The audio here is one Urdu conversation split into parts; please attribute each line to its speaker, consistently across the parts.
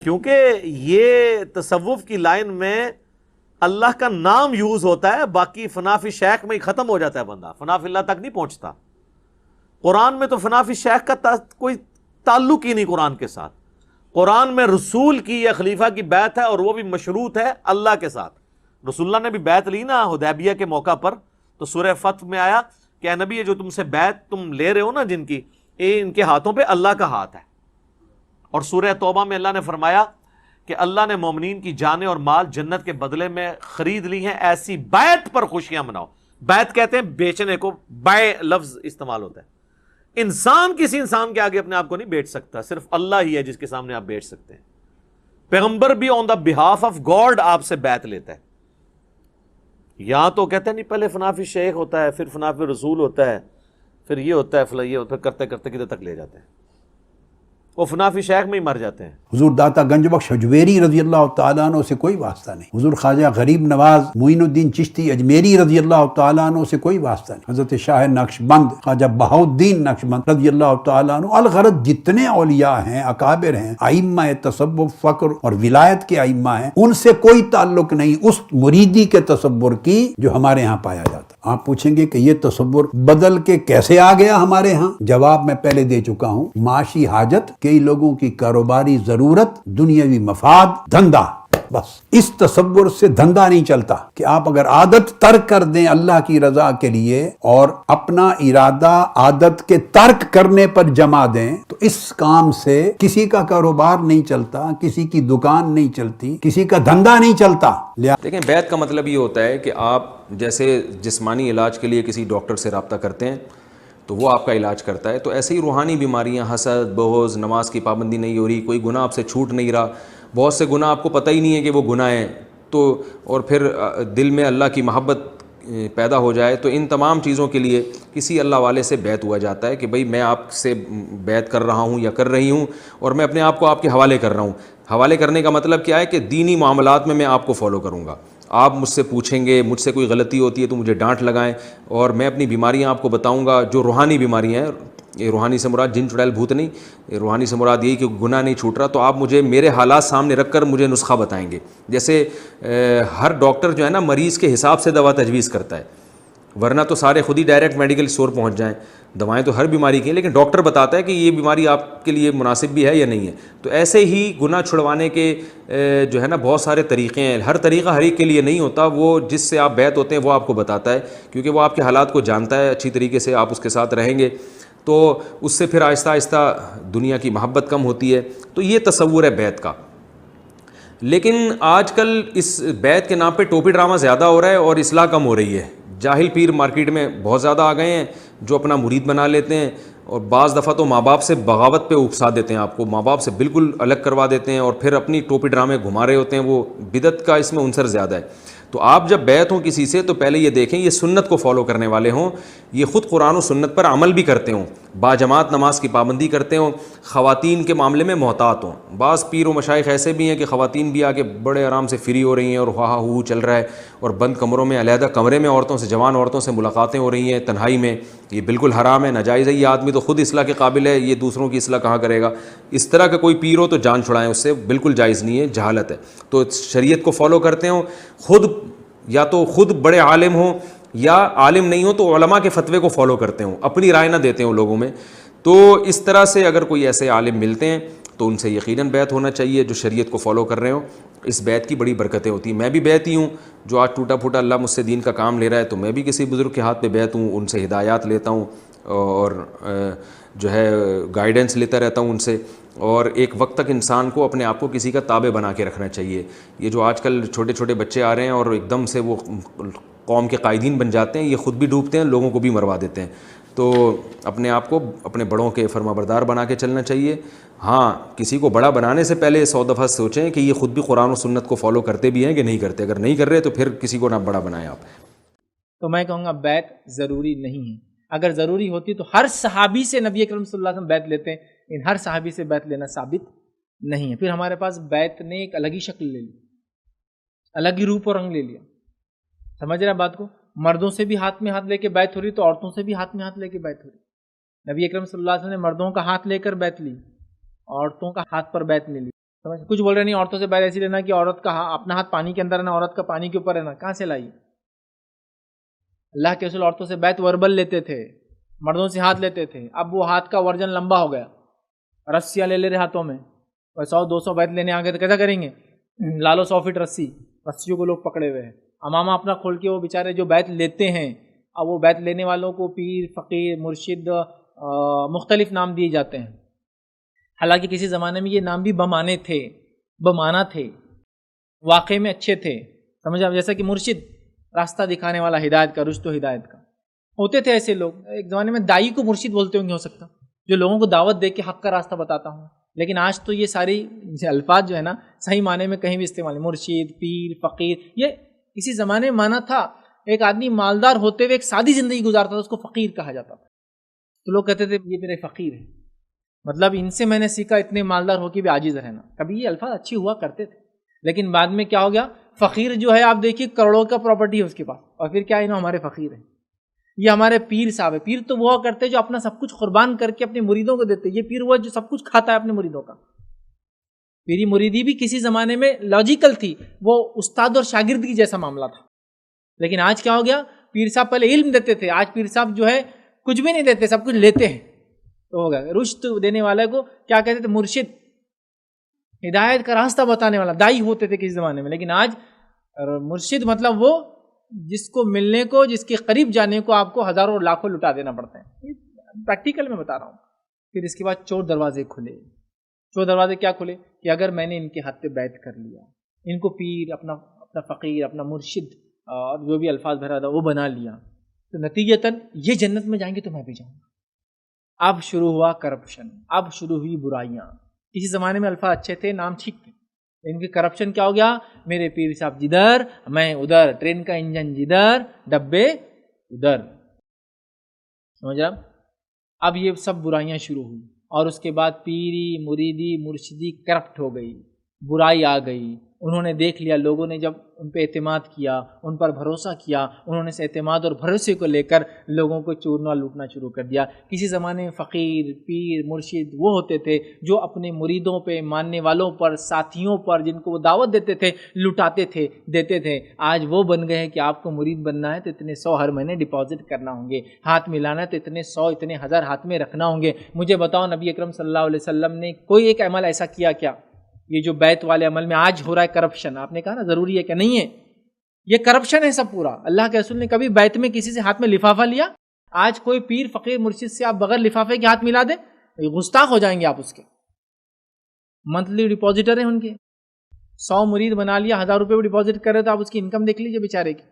Speaker 1: کیونکہ یہ تصوف کی لائن میں اللہ کا نام یوز ہوتا ہے، باقی فنا فی شیخ میں ہی ختم ہو جاتا ہے بندہ، فنا فی اللہ تک نہیں پہنچتا۔ قرآن میں تو فنا فی شیخ کا کوئی تعلق ہی نہیں قرآن کے ساتھ۔ قرآن میں رسول کی یا خلیفہ کی بیعت ہے، اور وہ بھی مشروط ہے اللہ کے ساتھ۔ رسول اللہ نے بھی بیعت لی نا حدیبیہ کے موقع پر، تو سورہ فتح میں آیا کہ اے نبی یہ جو تم سے بیعت تم لے رہے ہو نا جن کی، ان کے ہاتھوں پہ اللہ کا ہاتھ ہے۔ اور سورہ توبہ میں اللہ نے فرمایا کہ اللہ نے مومنین کی جانیں اور مال جنت کے بدلے میں خرید لی ہیں، ایسی بیعت پر خوشیاں مناؤ۔ بیعت کہتے ہیں بیچنے کو، بائے لفظ استعمال ہوتا ہے۔ انسان کسی انسان کے آگے اپنے آپ کو نہیں بیچ سکتا، صرف اللہ ہی ہے جس کے سامنے آپ بیچ سکتے ہیں۔ پیغمبر بھی آن دا بہاف آف گاڈ آپ سے بیعت لیتا ہے۔ یہاں تو کہتے ہیں نہیں پہلے فنا فی شیخ ہوتا ہے، پھر فنا فی رسول ہوتا ہے، پھر یہ ہوتا ہے، پھر یہ ہوتا ہے، پھر کرتے کرتے کدھر تک لے جاتے ہیں، وہ فنا فی شیخ میں ہی مر جاتے ہیں۔
Speaker 2: حضور داتا گنج بخش حجویری رضی اللہ تعالیٰ عنہ سے کوئی واسطہ نہیں، حضور خواجہ غریب نواز معین الدین چشتی اجمیری رضی اللہ تعالیٰ عنہ سے کوئی واسطہ نہیں، حضرت شاہ نقشبند خواجہ بہاؤالدین نقشبند رضی اللہ تعالیٰ عنہ، الغرض جتنے اولیاء ہیں، اکابر ہیں، ائمہ تصوف فقر اور ولایت کے ائمہ ہیں، ان سے کوئی تعلق نہیں اس مریدی کے تصور کی جو ہمارے ہاں پایا جاتا۔ آپ پوچھیں گے کہ یہ تصور بدل کے کیسے آ گیا ہمارے ہاں؟ جواب میں پہلے دے چکا ہوں، معاشی حاجت، کئی لوگوں کی کاروباری ضرورت، دنیاوی مفاد، دھندا، بس اس تصور سے دھندا نہیں چلتا کہ آپ اگر عادت ترک کر دیں اللہ کی رضا کے لیے اور اپنا ارادہ عادت کے ترک کرنے پر جما دیں تو اس کام سے کسی کا کاروبار نہیں چلتا، کسی کی دکان نہیں چلتی، کسی کا دھندا نہیں چلتا۔
Speaker 3: دیکھیں بیعت کا مطلب یہ ہوتا ہے کہ آپ جیسے جسمانی علاج کے لیے کسی ڈاکٹر سے رابطہ کرتے ہیں تو وہ آپ کا علاج کرتا ہے، تو ایسے ہی روحانی بیماریاں، حسد، بغض، نماز کی پابندی نہیں ہو رہی، کوئی گناہ آپ سے چھوٹ نہیں رہا، بہت سے گناہ آپ کو پتہ ہی نہیں ہے کہ وہ گناہ ہیں، تو اور پھر دل میں اللہ کی محبت پیدا ہو جائے، تو ان تمام چیزوں کے لیے کسی اللہ والے سے بیعت ہوا جاتا ہے کہ بھئی میں آپ سے بیعت کر رہا ہوں یا کر رہی ہوں، اور میں اپنے آپ کو آپ کے حوالے کر رہا ہوں۔ حوالے کرنے کا مطلب کیا ہے کہ دینی معاملات میں آپ کو فالو کروں گا، آپ مجھ سے پوچھیں گے، مجھ سے کوئی غلطی ہوتی ہے تو مجھے ڈانٹ لگائیں، اور میں اپنی بیماریاں آپ کو بتاؤں گا جو روحانی بیماریاں ہیں۔ یہ روحانی سے مراد جن چڑیل بھوت نہیں، روحانی سے مراد یہی کہ گناہ نہیں چھوٹ رہا، تو آپ مجھے میرے حالات سامنے رکھ کر مجھے نسخہ بتائیں گے۔ جیسے ہر ڈاکٹر جو ہے نا مریض کے حساب سے دوا تجویز کرتا ہے، ورنہ تو سارے خود ہی ڈائریکٹ میڈیکل اسٹور پہنچ جائیں، دوائیں تو ہر بیماری کی ہیں، لیکن ڈاکٹر بتاتا ہے کہ یہ بیماری آپ کے لیے مناسب بھی ہے یا نہیں ہے۔ تو ایسے ہی گناہ چھڑوانے کے جو ہے نا بہت سارے طریقے ہیں، ہر طریقہ ہر ایک کے لیے نہیں ہوتا، وہ جس سے آپ بیعت ہوتے ہیں وہ آپ کو بتاتا ہے، کیونکہ وہ آپ کے حالات کو جانتا ہے، اچھی طریقے سے آپ اس کے ساتھ رہیں گے تو اس سے پھر آہستہ آہستہ دنیا کی محبت کم ہوتی ہے۔ تو یہ تصور ہے بیعت کا۔ لیکن آج کل اس بیعت کے نام پہ ٹوپی ڈرامہ زیادہ ہو رہا ہے اور اصلاح کم ہو رہی ہے۔ جاہل پیر مارکیٹ میں بہت زیادہ آ گئے ہیں جو اپنا مرید بنا لیتے ہیں، اور بعض دفعہ تو ماں باپ سے بغاوت پہ اکسا دیتے ہیں، آپ کو ماں باپ سے بالکل الگ کروا دیتے ہیں، اور پھر اپنی ٹوپی ڈرامے گھما رہے ہوتے ہیں۔ وہ بدعت کا اس میں عنصر زیادہ ہے۔ تو آپ جب بیعت ہوں کسی سے تو پہلے یہ دیکھیں یہ سنت کو فالو کرنے والے ہوں، یہ خود قرآن و سنت پر عمل بھی کرتے ہوں، باجماعت نماز کی پابندی کرتے ہوں، خواتین کے معاملے میں محتاط ہوں۔ بعض پیر و مشائخ ایسے بھی ہیں کہ خواتین بھی آگے بڑے آرام سے فری ہو رہی ہیں اور ہا ہو چل رہا ہے، اور بند کمروں میں علیحدہ کمرے میں عورتوں سے، جوان عورتوں سے ملاقاتیں ہو رہی ہیں تنہائی میں۔ یہ بالکل حرام ہے، ناجائز ہے۔ یہ آدمی تو خود اصلاح کے قابل ہے، یہ دوسروں کی اصلاح کہاں کرے گا؟ اس طرح کا کوئی پیر ہو تو جان چھڑائیں اس سے، بالکل جائز نہیں ہے، جہالت ہے۔ تو شریعت کو فالو کرتے ہوں، خود یا تو خود بڑے عالم ہوں یا عالم نہیں ہوں تو علماء کے فتوے کو فالو کرتے ہوں، اپنی رائے نہ دیتے ہوں لوگوں میں۔ تو اس طرح سے اگر کوئی ایسے عالم ملتے ہیں تو ان سے یقیناً بیعت ہونا چاہیے جو شریعت کو فالو کر رہے ہوں۔ اس بیعت کی بڑی برکتیں ہوتی ہیں۔ میں بھی بیعتی ہوں، جو آج ٹوٹا پھوٹا اللہ مجھ سے دین کا کام لے رہا ہے تو میں بھی کسی بزرگ کے ہاتھ پہ بیعت ہوں، ان سے ہدایات لیتا ہوں اور جو ہے گائیڈنس لیتا رہتا ہوں ان سے۔ اور ایک وقت تک انسان کو اپنے آپ کو کسی کا تابع بنا کے رکھنا چاہیے۔ یہ جو آج کل چھوٹے چھوٹے بچے آ رہے ہیں اور ایک دم سے وہ قوم کے قائدین بن جاتے ہیں، یہ خود بھی ڈوبتے ہیں، لوگوں کو بھی مروا دیتے ہیں۔ تو اپنے آپ کو اپنے بڑوں کے فرما بردار بنا کے چلنا چاہیے۔ ہاں، کسی کو بڑا بنانے سے پہلے 100 دفعہ سوچیں کہ یہ خود بھی قرآن و سنت کو فالو کرتے بھی ہیں کہ نہیں کرتے۔ اگر نہیں کر رہے تو پھر کسی کو نہ بڑا بنائیں آپ۔
Speaker 4: تو میں کہوں گا بیعت ضروری نہیں ہے۔ اگر ضروری ہوتی تو ہر صحابی سے نبی اکرم صلی اللہ علیہ وسلم بیعت لیتے ہیں، ان ہر صحابی سے بیعت لینا ثابت نہیں ہے۔ پھر ہمارے پاس بیعت نے ایک الگ ہی شکل لے لی، الگ ہی روپ اور رنگ لے لیا۔ سمجھ رہے ہیں بات کو؟ مردوں سے بھی ہاتھ میں ہاتھ لے کے بیعت ہو رہی تو عورتوں سے بھی ہاتھ میں ہاتھ لے کے بیعت ہو رہی۔ نبی اکرم صلی اللہ علیہ وسلم نے مردوں کا ہاتھ لے کر بیعت لی، عورتوں کا ہاتھ پر بیعت نہیں لی۔ کچھ بول رہے نہیں عورتوں سے بیت ایسی لینا کہ عورت کا اپنا ہاتھ پانی کے اندر ہے نا عورت کا پانی کے اوپر ہے نا، کہاں سے لائی؟ اللہ کے رسول عورتوں سے بیت وربل لیتے تھے، مردوں سے ہاتھ لیتے تھے. اب وہ ہاتھ کا ورژن لمبا ہو گیا، رسیاں لے رہے ہاتھوں میں، 100-200 بیت لینے آ گئے تو کیسا کریں گے؟ لالو 100 فٹ رسیوں کو لوگ پکڑے ہوئے ہیں. امامہ اپنا کھول کے وہ بیچارے جو بیت لیتے ہیں، اب وہ بیت لینے والوں کو پیر، فقیر، مرشد مختلف نام دیے جاتے ہیں. حالانکہ کسی زمانے میں یہ نام بھی بمانے تھے، بمانا تھے، واقع میں اچھے تھے. سمجھا؟ جیسا کہ مرشد راستہ دکھانے والا، ہدایت کا، رشد و ہدایت کا. ہوتے تھے ایسے لوگ. ایک زمانے میں دائی کو مرشد بولتے ہوں گے، ہو سکتا جو لوگوں کو دعوت دے کے حق کا راستہ بتاتا ہوں. لیکن آج تو یہ ساری الفاظ جو ہے نا صحیح معنی میں کہیں بھی استعمال نہیں. مرشد، پیر، فقیر، یہ کسی زمانے میں مانا تھا. ایک آدمی مالدار ہوتے ہوئے ایک سادی زندگی گزارتا تھا، اس کو فقیر کہا جاتا تھا. تو لوگ کہتے تھے یہ میرے فقیر ہے، مطلب ان سے میں نے سیکھا اتنے مالدار ہو کے بھی عاجز رہنا. کبھی یہ الفاظ اچھی ہوا کرتے تھے، لیکن بعد میں کیا ہو گیا؟ فقیر جو ہے آپ دیکھیے کروڑوں کا پراپرٹی ہے اس کے پاس، اور پھر کیا انہوں ہمارے فقیر ہیں. یہ ہمارے پیر صاحب ہے. پیر تو وہ کرتے جو اپنا سب کچھ قربان کر کے اپنے مریدوں کو دیتے. یہ پیر ہوا جو سب کچھ کھاتا ہے اپنے مریدوں کا. پیری مریدی بھی کسی زمانے میں لاجیکل تھی، وہ استاد اور شاگردگی جیسا معاملہ تھا. لیکن آج کیا ہو گیا؟ پیر صاحب پہلے علم دیتے تھے، آج پیر صاحب جو ہے کچھ بھی نہیں دیتے، سب کچھ لیتے ہیں. تو ہو گیا رشد دینے والے کو کیا کہتے تھے؟ مرشد، ہدایت کا راستہ بتانے والا. دائی ہوتے تھے کسی زمانے میں، لیکن آج مرشد مطلب وہ جس کو ملنے کو، جس کے قریب جانے کو آپ کو ہزاروں لاکھوں لٹا دینا پڑتا ہے. پریکٹیکل میں بتا رہا ہوں. پھر اس کے بعد چور دروازے کھلے. چور دروازے کیا کھلے؟ کہ اگر میں نے ان کے ہاتھ پہ بیعت کر لیا، ان کو پیر، اپنا فقیر، اپنا مرشد اور جو بھی الفاظ بھرا تھا وہ بنا لیا، تو نتیجتاً یہ جنت میں جائیں گے تو میں بھی جاؤں گا. اب شروع ہوا کرپشن، اب شروع ہوئی برائیاں. کسی زمانے میں الفاظ اچھے تھے، نام ٹھیک تھے، ان کی کرپشن کیا ہو گیا؟ میرے پیر صاحب جدھر، میں ادھر، ٹرین کا انجن جدھر، ڈبے ادھر. سمجھ آپ؟ اب یہ سب برائیاں شروع ہوئی، اور اس کے بعد پیری، مریدی، مرشدی کرپٹ ہو گئی، برائی آ گئی. انہوں نے دیکھ لیا، لوگوں نے جب ان پہ اعتماد کیا، ان پر بھروسہ کیا، انہوں نے اس اعتماد اور بھروسے کو لے کر لوگوں کو چورنا لوٹنا شروع کر دیا. کسی زمانے میں فقیر، پیر، مرشد وہ ہوتے تھے جو اپنے مریدوں پہ، ماننے والوں پر، ساتھیوں پر، جن کو وہ دعوت دیتے تھے، لٹاتے تھے، دیتے تھے. آج وہ بن گئے ہیں کہ آپ کو مرید بننا ہے تو اتنے 100 ہر مہینے ڈپازٹ کرنا ہوں گے، ہاتھ ملانا ہے تو اتنے 100 اتنے 1000 ہاتھ میں رکھنا ہوں گے. مجھے بتاؤ نبی اکرم صلی اللہ علیہ وسلم نے کوئی ایک عمل ایسا کیا کیا؟ یہ جو بیت والے عمل میں آج ہو رہا ہے کرپشن، آپ نے کہا نا ضروری ہے کہ نہیں ہے، یہ کرپشن ہے سب پورا. اللہ کے رسول نے کبھی بیت میں کسی سے ہاتھ میں لفافہ لیا؟ آج کوئی پیر، فقیر، مرشد سے آپ بغیر لفافے کے ہاتھ ملا دیں، گستاخ ہو جائیں گے آپ. اس کے منتھلی ڈپازیٹر ہیں ان کے، 100 مرید بنا لیا، 1000 روپے بھی ڈپازٹ کر رہے تو آپ اس کی انکم دیکھ لیجیے بیچارے کی.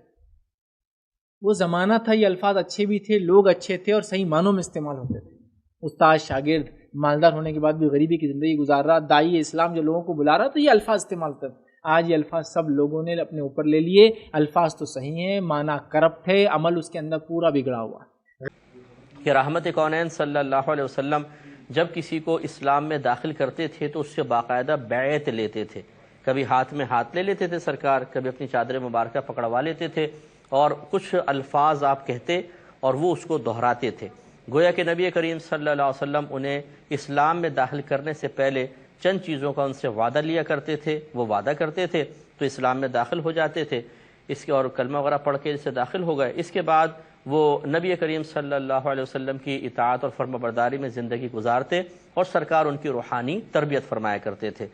Speaker 4: وہ زمانہ تھا، یہ الفاظ اچھے بھی تھے، لوگ اچھے تھے اور صحیح معنوں میں استعمال ہوتے تھے. استاد، شاگرد، مالدار ہونے کے بعد بھی غریبی کی زندگی گزار رہا، دائی اسلام جو لوگوں کو بلا رہا، تو یہ الفاظ استعمال کرتے. آج یہ الفاظ سب لوگوں نے اپنے اوپر لے لیے. الفاظ تو صحیح ہیں، معنی کرپٹ ہے، عمل اس کے اندر پورا بگڑا ہوا ہے.
Speaker 5: کہ رحمت کونین صلی اللہ علیہ وسلم جب کسی کو اسلام میں داخل کرتے تھے تو اس سے باقاعدہ بیعت لیتے تھے. کبھی ہاتھ میں ہاتھ لے لیتے تھے سرکار، کبھی اپنی چادر مبارکہ پکڑوا لیتے تھے اور کچھ الفاظ آپ کہتے اور وہ اس کو دہراتے تھے. گویا کہ نبی کریم صلی اللہ علیہ وسلم انہیں اسلام میں داخل کرنے سے پہلے چند چیزوں کا ان سے وعدہ لیا کرتے تھے. وہ وعدہ کرتے تھے تو اسلام میں داخل ہو جاتے تھے، اس کے اور کلمہ وغیرہ پڑھ کے اسے داخل ہو گئے. اس کے بعد وہ نبی کریم صلی اللہ علیہ وسلم کی اطاعت اور فرما برداری میں زندگی گزارتے اور سرکار ان کی روحانی تربیت فرمایا کرتے تھے.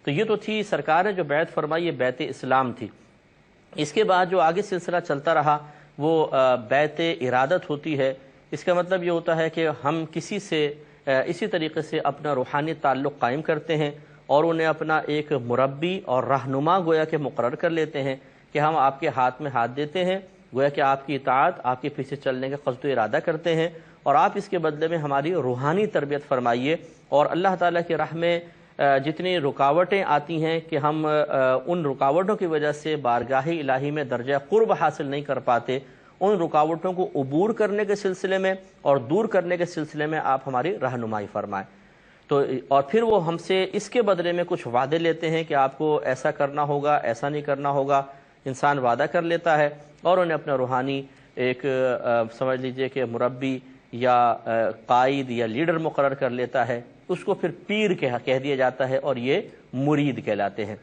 Speaker 5: تو یہ تو تھی سرکار نے جو بیعت فرمائی، یہ بیعت اسلام تھی. اس کے بعد جو آگے سلسلہ چلتا رہا وہ بیعت ارادت ہوتی ہے. اس کا مطلب یہ ہوتا ہے کہ ہم کسی سے اسی طریقے سے اپنا روحانی تعلق قائم کرتے ہیں اور انہیں اپنا ایک مربی اور رہنما گویا کہ مقرر کر لیتے ہیں کہ ہم آپ کے ہاتھ میں ہاتھ دیتے ہیں، گویا کہ آپ کی اطاعت، آپ کے پیچھے چلنے کا قصد و ارادہ کرتے ہیں، اور آپ اس کے بدلے میں ہماری روحانی تربیت فرمائیے. اور اللہ تعالیٰ کی راہ میں جتنی رکاوٹیں آتی ہیں کہ ہم ان رکاوٹوں کی وجہ سے بارگاہ الہی میں درجہ قرب حاصل نہیں کر پاتے، ان رکاوٹوں کو عبور کرنے کے سلسلے میں اور دور کرنے کے سلسلے میں آپ ہماری رہنمائی فرمائیں. تو اور پھر وہ ہم سے اس کے بدلے میں کچھ وعدے لیتے ہیں کہ آپ کو ایسا کرنا ہوگا، ایسا نہیں کرنا ہوگا. انسان وعدہ کر لیتا ہے اور انہیں اپنا روحانی ایک سمجھ لیجئے کہ مربی یا قائد یا لیڈر مقرر کر لیتا ہے. اس کو پھر پیر کہہ دیا جاتا ہے اور یہ مرید کہلاتے ہیں۔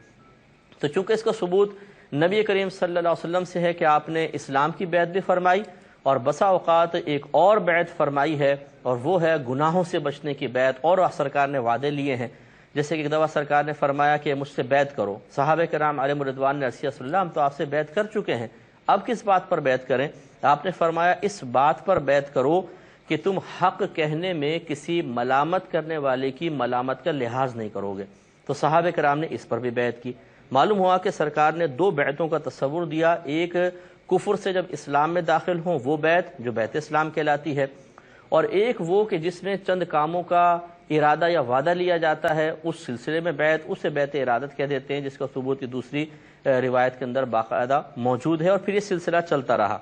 Speaker 5: تو چونکہ اس کا ثبوت نبی کریم صلی اللہ علیہ وسلم سے ہے کہ آپ نے اسلام کی بیعت بھی فرمائی، اور بسا اوقات ایک اور بیعت فرمائی ہے، اور وہ ہے گناہوں سے بچنے کی بیعت، اور سرکار نے وعدے لیے ہیں۔ جیسے کہ ایک دفعہ سرکار نے فرمایا کہ مجھ سے بیعت کرو، صحابہ کرام علیہم الرضوان نے عرض کیا رسول اللہ ہم تو آپ سے بیعت کر چکے ہیں، اب کس بات پر بیعت کریں؟ آپ نے فرمایا اس بات پر بیعت کرو کہ تم حق کہنے میں کسی ملامت کرنے والے کی ملامت کا لحاظ نہیں کرو گے۔ تو صحابہ کرام نے اس پر بھی بیعت کی۔ معلوم ہوا کہ سرکار نے دو بیعتوں کا تصور دیا، ایک کفر سے جب اسلام میں داخل ہوں وہ بیعت جو بیعت اسلام کہلاتی ہے، اور ایک وہ کہ جس میں چند کاموں کا ارادہ یا وعدہ لیا جاتا ہے اس سلسلے میں بیعت، اسے بیعت ارادت کہہ دیتے ہیں، جس کا ثبوت دوسری روایت کے اندر باقاعدہ موجود ہے، اور پھر یہ سلسلہ چلتا رہا۔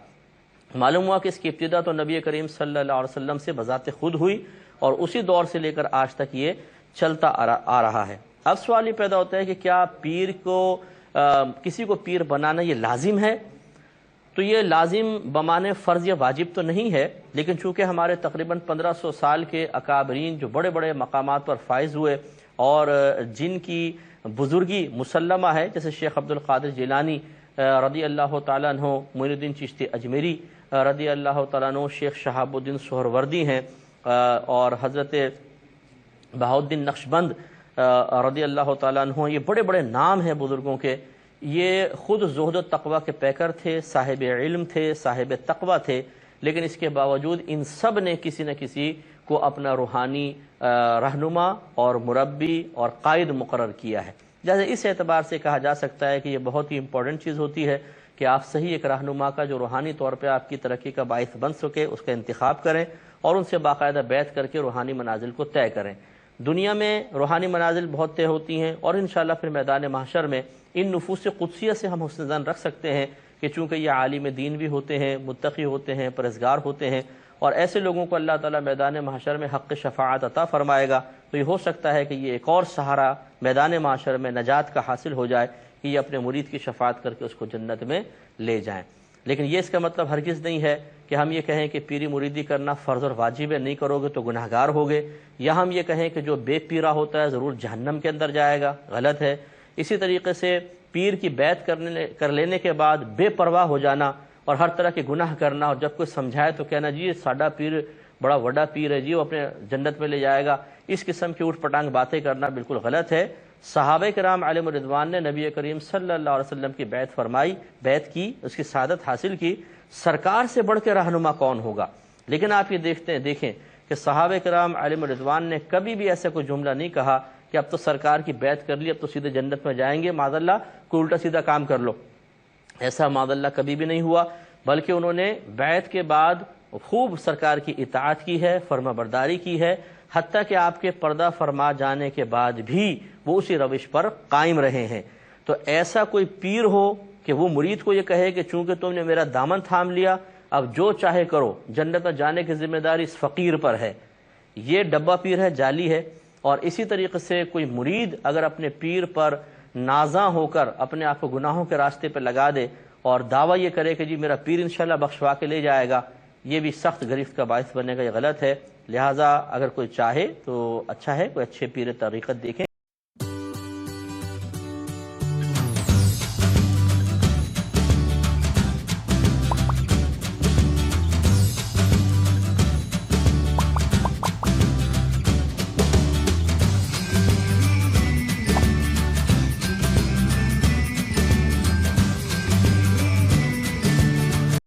Speaker 5: معلوم ہوا کہ اس کی ابتدا تو نبی کریم صلی اللہ علیہ وسلم سے بذات خود ہوئی، اور اسی دور سے لے کر آج تک یہ چلتا آ رہا ہے۔ اب سوال یہ پیدا ہوتا ہے کہ کیا پیر کو کسی کو پیر بنانا یہ لازم ہے؟ تو یہ لازم بمانے فرض یا واجب تو نہیں ہے، لیکن چونکہ ہمارے تقریباً 1500 سال کے اکابرین جو بڑے بڑے مقامات پر فائز ہوئے اور جن کی بزرگی مسلمہ ہے، جیسے شیخ عبد القادر جیلانی رضی اللہ تعالیٰ عنہ، معین الدین چشتی اجمیری رضی اللہ تعالیٰ عنہ، شیخ شہاب الدین سہروردی ہیں، اور حضرت بہاؤالدین نقشبند رضی اللہ تعالیٰ عنہ، یہ بڑے بڑے نام ہیں بزرگوں کے۔ یہ خود زہد و تقوی کے پیکر تھے، صاحب علم تھے، صاحب تقوی تھے، لیکن اس کے باوجود ان سب نے کسی نہ کسی کو اپنا روحانی رہنما اور مربی اور قائد مقرر کیا ہے۔ جیسے اس اعتبار سے کہا جا سکتا ہے کہ یہ بہت ہی امپورٹنٹ چیز ہوتی ہے کہ آپ صحیح ایک رہنما کا جو روحانی طور پہ آپ کی ترقی کا باعث بن سکے اس کا انتخاب کریں، اور ان سے باقاعدہ بیعت کر کے روحانی منازل کو طے کریں۔ دنیا میں روحانی منازل بہت طے ہوتی ہیں، اور انشاءاللہ پھر میدان محشر میں ان نفوس قدسیہ سے ہم حسن ظن رکھ سکتے ہیں کہ چونکہ یہ عالم دین بھی ہوتے ہیں، متقی ہوتے ہیں، پرہیزگار ہوتے ہیں، اور ایسے لوگوں کو اللہ تعالیٰ میدان محشر میں حق شفاعت عطا فرمائے گا، تو یہ ہو سکتا ہے کہ یہ ایک اور سہارا میدان محشر میں نجات کا حاصل ہو جائے کہ یہ اپنے مرید کی شفاعت کر کے اس کو جنت میں لے جائیں۔ لیکن یہ اس کا مطلب ہرگز نہیں ہے کہ ہم یہ کہیں کہ پیری مریدی کرنا فرض اور واجب ہے، نہیں کرو گے تو گناہ گار ہوگے، یا ہم یہ کہیں کہ جو بے پیرا ہوتا ہے ضرور جہنم کے اندر جائے گا، غلط ہے۔ اسی طریقے سے پیر کی بیعت کر لینے کے بعد بے پرواہ ہو جانا اور ہر طرح کے گناہ کرنا، اور جب کوئی سمجھائے تو کہنا جی ساڈا پیر بڑا وڈا پیر ہے جی، وہ اپنے جنت میں لے جائے گا، اس قسم کی اوٹ پٹانگ باتیں کرنا بالکل غلط ہے۔ صحابہ کرام علیہم الرضوان نے نبی کریم صلی اللہ علیہ وسلم کی بیعت فرمائی، بیعت کی، اس کی سعادت حاصل کی۔ سرکار سے بڑھ کے رہنما کون ہوگا؟ لیکن آپ یہ دیکھیں کہ صحابہ کرام علیہم الرضوان نے کبھی بھی ایسا کوئی جملہ نہیں کہا کہ اب تو سرکار کی بیعت کر لی اب تو سیدھے جنت میں جائیں گے، معاذ اللہ کوئی الٹا سیدھا کام کر لو، ایسا معاذ اللہ کبھی بھی نہیں ہوا، بلکہ انہوں نے بیعت کے بعد خوب سرکار کی اطاعت کی ہے، فرما برداری کی ہے، حتیٰ کہ آپ کے پردہ فرما جانے کے بعد بھی وہ اسی روش پر قائم رہے ہیں۔ تو ایسا کوئی پیر ہو کہ وہ مرید کو یہ کہے کہ چونکہ تم نے میرا دامن تھام لیا اب جو چاہے کرو، جنت میں جانے کی ذمہ داری اس فقیر پر ہے، یہ ڈبہ پیر ہے، جعلی ہے۔ اور اسی طریقے سے کوئی مرید اگر اپنے پیر پر نازاں ہو کر اپنے آپ کو گناہوں کے راستے پہ لگا دے اور دعویٰ یہ کرے کہ جی میرا پیر انشاءاللہ بخشوا کے لے جائے گا، یہ بھی سخت گرفت کا باعث بنے گا، یہ غلط ہے۔ لہٰذا اگر کوئی چاہے تو اچھا ہے، کوئی اچھے پیر طریقت دیکھیں۔